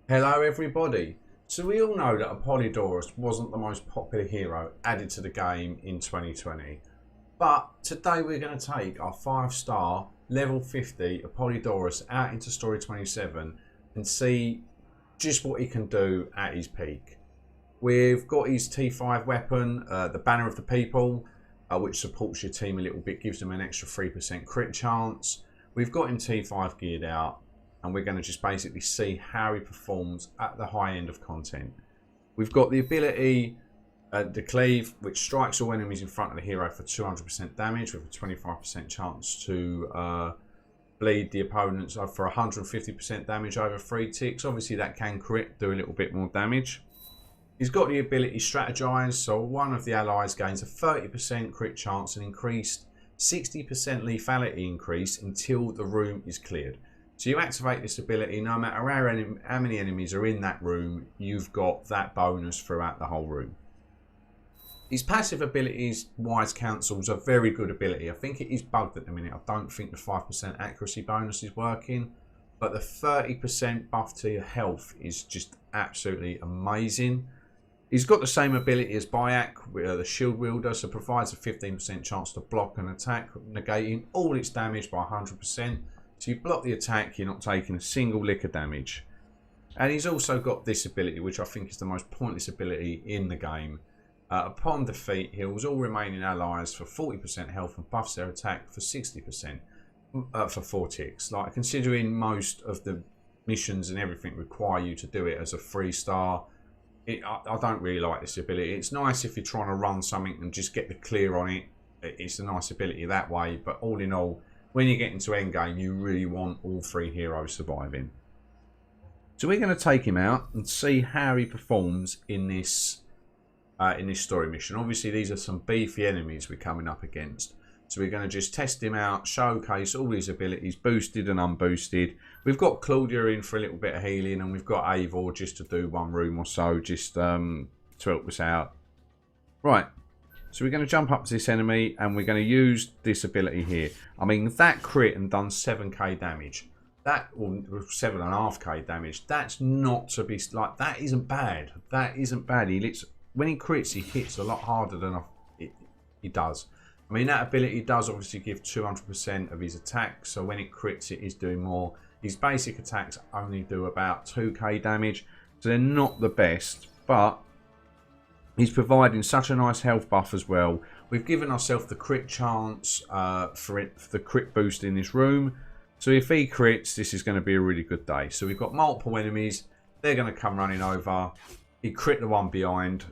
Hello everybody. So we all know that Apollodorus wasn't the most popular hero added to the game in 2020. But today we're going to take our 5-star level 50 Apollodorus out into story 27 and see just what he can do at his peak. We've got his T5 weapon, the Banner of the People, which supports your team a little bit, gives them an extra 3% crit chance. We've got him T5 geared out, and we're going to just basically see how he performs at the high end of content. We've got the ability, the Cleave, which strikes all enemies in front of the hero for 200% damage with a 25% chance to bleed the opponents for 150% damage over 3 ticks. Obviously that can crit, do a little bit more damage. He's got the ability Strategize, so one of the allies gains a 30% crit chance and increased 60% lethality increase until the room is cleared. So you activate this ability, no matter how many enemies are in that room, you've got that bonus throughout the whole room. His passive abilities, Wise Counsel, is a very good ability. I think it is bugged at the minute. I don't think the 5% accuracy bonus is working, but the 30% buff to your health is just absolutely amazing. He's got the same ability as Byac, the shield wielder, so provides a 15% chance to block an attack, negating all its damage by 100%. So you block the attack, you're not taking a single lick of damage. And he's also got this ability, which I think is the most pointless ability in the game. Upon defeat, heals all remaining allies for 40% health and buffs their attack for 60% for 4 ticks. Like, considering most of the missions and everything require you to do it as a 3-star, I don't really like this ability. It's nice if you're trying to run something and just get the clear on it. It's a nice ability that way, but all in all, when you get into endgame, you really want all 3 heroes surviving. So we're going to take him out and see how he performs in this story mission. Obviously, these are some beefy enemies we're coming up against. So we're going to just test him out, showcase all his abilities, boosted and unboosted. We've got Claudia in for a little bit of healing, and we've got Eivor just to do 1 room or so, just to help us out. Right. So we're going to jump up to this enemy and we're going to use this ability here. I mean, that crit and done 7k damage. That, or 7.5k damage. That's not to be, like, that isn't bad. That isn't bad. When he crits, he hits a lot harder than he does. I mean, that ability does obviously give 200% of his attack. So when it crits, it is doing more. His basic attacks only do about 2k damage. So they're not the best, but he's providing such a nice health buff as well. We've given ourselves the crit chance for the crit boost in this room. So if he crits, this is going to be a really good day. So we've got multiple enemies. They're going to come running over. He crit the one behind.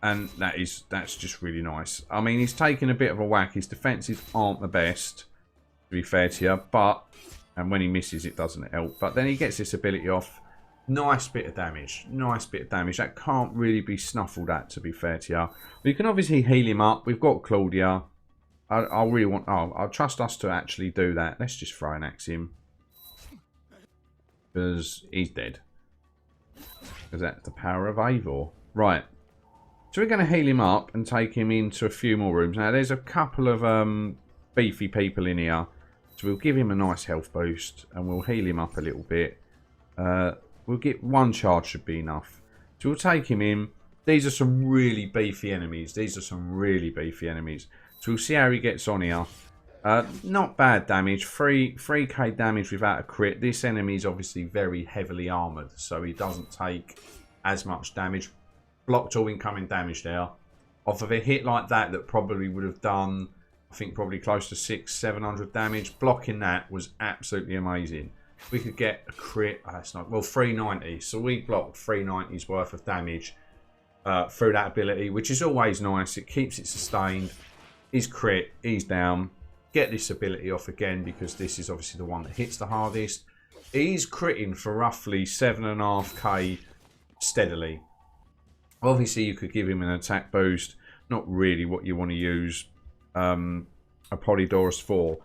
And that's just really nice. I mean, he's taking a bit of a whack. His defenses aren't the best, to be fair to you. And when he misses, it doesn't help. But then he gets this ability off. Nice bit of damage. Nice bit of damage. That can't really be snuffled at, to be fair to you. We can obviously heal him up. We've got Claudia. I'll trust us to actually do that. Let's just throw an axe him. Because he's dead. Because that's the power of Eivor. Right. So we're going to heal him up and take him into a few more rooms. Now, there's a couple of beefy people in here. So we'll give him a nice health boost. And we'll heal him up a little bit. We'll get 1 charge should be enough. So we'll take him in. These are some really beefy enemies. So we'll see how he gets on here. Not bad damage. 3k damage without a crit. This enemy is obviously very heavily armoured. So he doesn't take as much damage. Blocked all incoming damage there. Off of a hit like that probably would have done, I think, probably close to 600-700 damage. Blocking that was absolutely amazing. We could get a crit. Oh, that's not, well, 390. So we blocked 390's worth of damage through that ability, which is always nice. It keeps it sustained. He's crit. He's down. Get this ability off again because this is obviously the one that hits the hardest. He's critting for roughly 7.5k steadily. Obviously, you could give him an attack boost. Not really what you want to use Apollodorus for.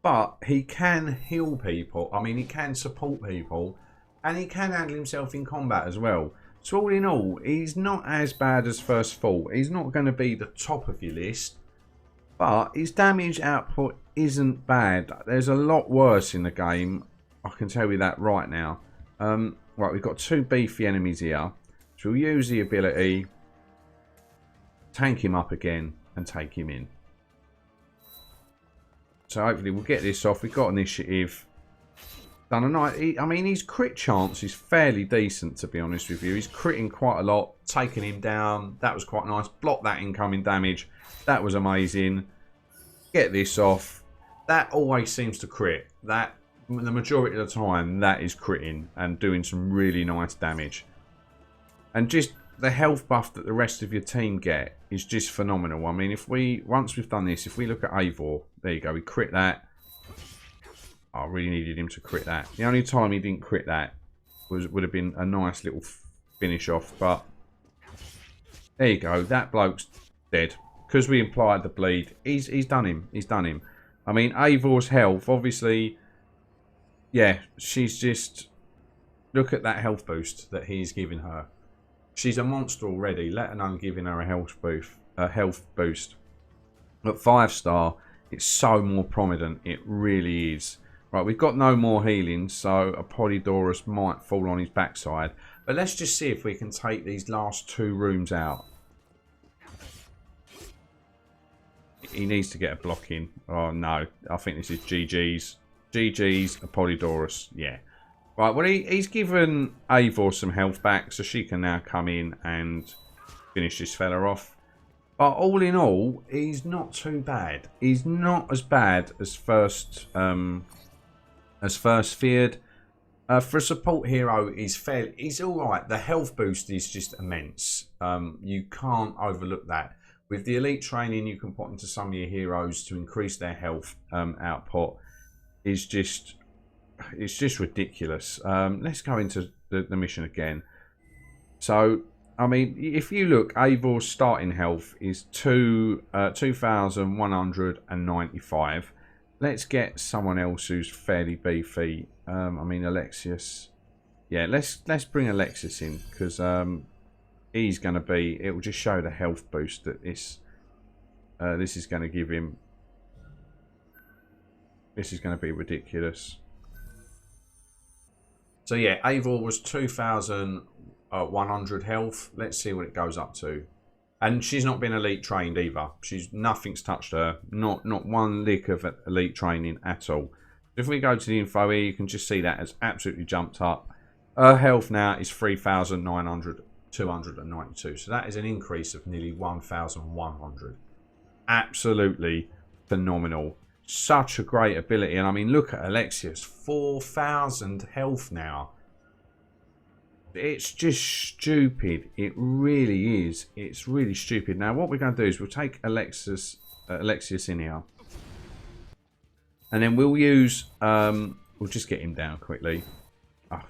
But he can heal people. I mean, he can support people. And he can handle himself in combat as well. So all in all, he's not as bad as first thought. He's not going to be the top of your list. But his damage output isn't bad. There's a lot worse in the game. I can tell you that right now. Right, we've got 2 beefy enemies here. So we'll use the ability, tank him up again, and take him in. So hopefully we'll get this off. We've got initiative. Done a night. I mean, his crit chance is fairly decent, to be honest with you. He's critting quite a lot, taking him down. That was quite nice. Block that incoming damage. That was amazing. Get this off. That always seems to crit. That, the majority of the time, that is critting and doing some really nice damage. And just the health buff that the rest of your team get is just phenomenal. I mean, if we, once we've done this, if we look at Eivor, there you go, we crit that. I really needed him to crit that. The only time he didn't crit that would have been a nice little finish off, but there you go. That bloke's dead because we implied the bleed. He's done him. He's done him. I mean, Eivor's health, obviously, yeah, she's just, look at that health boost that he's giving her. She's a monster already, let alone giving her a health boost. At 5-star, it's so more prominent. It really is. Right, we've got no more healing, so Apollodorus might fall on his backside. But let's just see if we can take these last 2 rooms out. He needs to get a block in. Oh, no. I think this is GG's. GG's, Apollodorus. Yeah. Right, well, he's given Eivor some health back, so she can now come in and finish this fella off. But all in all, he's not too bad. He's not as bad as first feared. For a support hero, he's alright. The health boost is just immense. You can't overlook that. With the elite training you can put into some of your heroes to increase their health output is just, it's just ridiculous. Let's go into the mission again. So, I mean, if you look, Eivor's starting health is 2,195. Let's get someone else who's fairly beefy. I mean, Alexius. Yeah, let's bring Alexius in because he's going to be. It will just show the health boost that this is going to give him. This is going to be ridiculous. So yeah, Eivor was 2,100 health. Let's see what it goes up to. And she's not been elite trained either. Nothing's touched her. Not one lick of elite training at all. If we go to the info here, you can just see that has absolutely jumped up. Her health now is 3,292. So that is an increase of nearly 1,100. Absolutely phenomenal. Such a great ability. And I mean, look at Alexius. 4,000 health now. It's just stupid. It really is. It's really stupid. Now, what we're going to do is we'll take Alexius in here. And then we'll use... we'll just get him down quickly. Oh,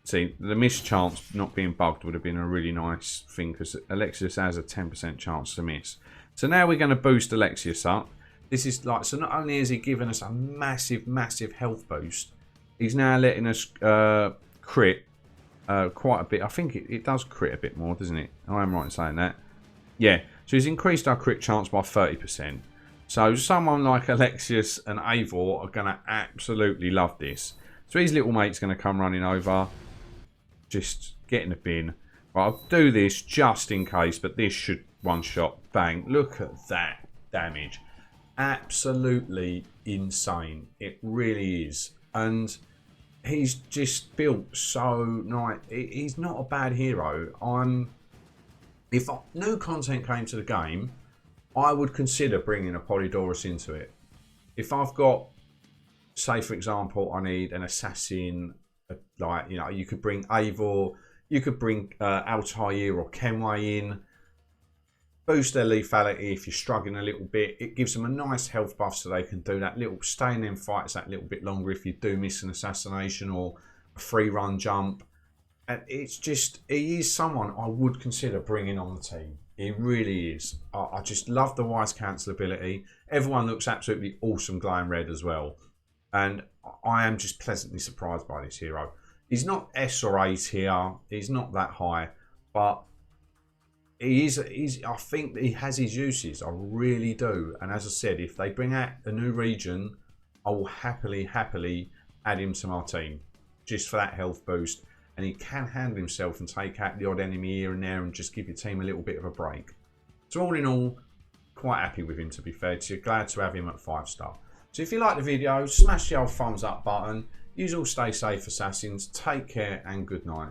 see, the missed chance not being bugged would have been a really nice thing because Alexius has a 10% chance to miss. So now we're going to boost Alexius up. This is like... So not only has he given us a massive, massive health boost, he's now letting us crit... quite a bit. I think it does crit a bit more, doesn't it? I am right in saying that. Yeah, so he's increased our crit chance by 30%. So someone like Alexius and Eivor are going to absolutely love this. So his little mate's going to come running over. Just get in the bin. Right, I'll do this just in case, but this should one-shot. Bang. Look at that damage. Absolutely insane. It really is. And... he's just built so nice. He's not a bad hero. If new content came to the game, I would consider bringing Apollodorus into it. If I've got, say for example, I need an assassin, like, you know, you could bring Eivor, you could bring Altair or Kenway in. Boost their lethality if you're struggling a little bit. It gives them a nice health buff so they can do that little, stay in them fights that little bit longer if you do miss an assassination or a free run jump. And it's just, he is someone I would consider bringing on the team. He really is. I just love the wise cancel ability. Everyone looks absolutely awesome glowing red as well. And I am just pleasantly surprised by this hero. He's not S or A tier. He's not that high. But I think he has his uses. I really do. And as I said, if they bring out a new region, I will happily add him to my team. Just for that health boost. and he can handle himself and take out the odd enemy here and there and just give your team a little bit of a break. So all in all, quite happy with him, to be fair. So glad to have him at 5-star. So if you like the video, smash the old thumbs up button. You all stay safe, assassins. Take care and good night.